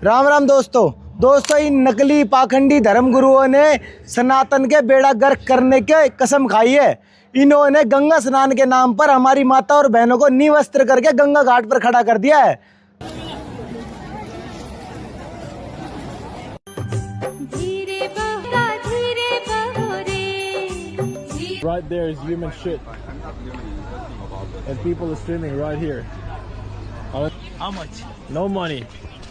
राम राम दोस्तों इन नकली पाखंडी धर्मगुरुओं ने सनातन के बेड़ा गर्क करने के कसम खाई है। इन्होंने गंगा स्नान के नाम पर हमारी माता और बहनों को निवस्त्र करके गंगा घाट पर खड़ा कर दिया है। Right there is human shit, and people are swimming right here. How much? No money.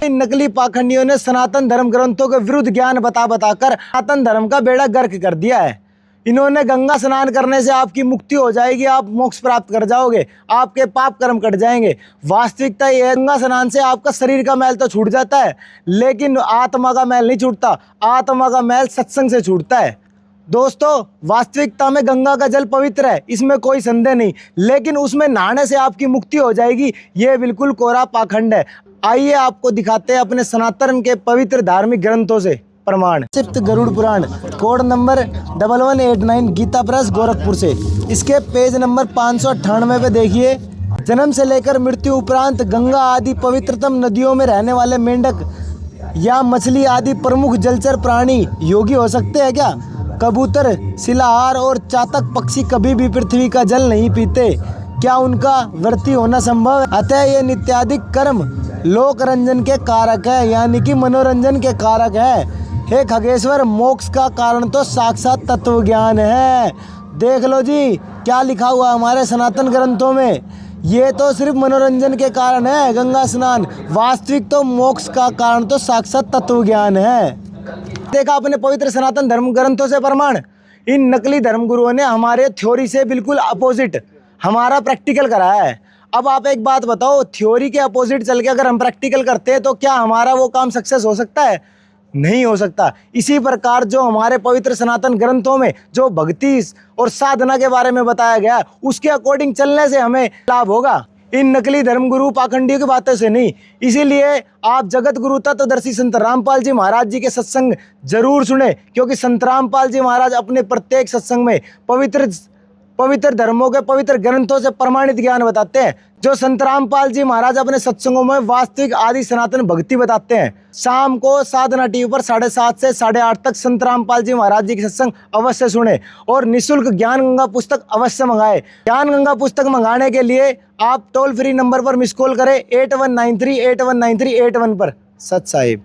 इन नकली पाखंडियों ने सनातन धर्म ग्रंथों के विरुद्ध ज्ञान बताकर सनातन धर्म का बेड़ा गर्क कर दिया है। इन्होंने गंगा स्नान करने से आपकी मुक्ति हो जाएगी, आप मोक्ष प्राप्त कर जाओगे, आपके पाप कर्म कट जाएंगे। वास्तविकता ये है, गंगा स्नान से आपका शरीर का मैल तो छूट जाता है, लेकिन आत्मा का मैल नहीं छूटता। आत्मा का मैल सत्संग से छूटता है। दोस्तों, वास्तविकता में गंगा का जल पवित्र है, इसमें कोई संदेह नहीं, लेकिन उसमें नहाने से आपकी मुक्ति हो जाएगी, ये बिल्कुल कोरा पाखंड है। आइए आपको दिखाते हैं अपने सनातन के पवित्र धार्मिक ग्रंथों से प्रमाण। सिप्त गरुड़ पुराण, कोड नंबर 1189, गीता प्रेस गोरखपुर से। इसके पेज नंबर 598 पे देखिए। जन्म से लेकर मृत्यु उपरांत गंगा आदि पवित्रतम नदियों में रहने वाले मेंढक या मछली आदि प्रमुख जलचर प्राणी योगी हो सकते हैं क्या? कबूतर, शिलाहार और चातक पक्षी कभी भी पृथ्वी का जल नहीं पीते, क्या उनका व्रती होना संभव है? अतः ये नित्याधिक कर्म लोक रंजन के कारक है, यानी कि मनोरंजन के कारक है। हे खगेश्वर, मोक्ष का कारण तो साक्षात तत्व ज्ञान है। देख लो जी क्या लिखा हुआ हमारे सनातन ग्रंथों में। ये तो सिर्फ मनोरंजन के कारण है गंगा स्नान, वास्तविक तो मोक्ष का कारण तो साक्षात तत्व ज्ञान है। देखा अपने पवित्र सनातन धर्म ग्रंथों से प्रमाण। इन नकली धर्मगुरुओं ने हमारे थ्योरी से बिल्कुल अपोजिट हमारा प्रैक्टिकल कराया है। अब आप एक बात बताओ, थ्योरी के अपोजिट चल के अगर हम प्रैक्टिकल करते हैं तो क्या हमारा वो काम सक्सेस हो सकता है? नहीं हो सकता। इसी प्रकार जो हमारे पवित्र सनातन ग्रंथों में जो भक्ति और साधना के बारे में बताया गया है, उसके अकॉर्डिंग चलने से हमें लाभ होगा, इन नकली धर्मगुरु पाखंडियों की बातों से नहीं। इसीलिए आप जगत गुरु तत्वदर्शी संत रामपाल जी महाराज जी के सत्संग जरूर सुने, क्योंकि संत रामपाल जी महाराज अपने प्रत्येक सत्संग में पवित्र धर्मों के पवित्र ग्रंथों से प्रमाणित ज्ञान बताते हैं। जो संत रामपाल जी महाराज अपने सत्संगों में वास्तविक आदि सनातन भक्ति बताते हैं। शाम को साधना टीवी पर 7:30 से 8:30 तक संत रामपाल जी महाराज जी के सत्संग अवश्य सुने और निःशुल्क ज्ञान गंगा पुस्तक अवश्य मंगाए। ज्ञान गंगा पुस्तक मंगाने के लिए आप टोल फ्री नंबर पर मिस कॉल करें 8193 8193 81 पर। सत साहिब।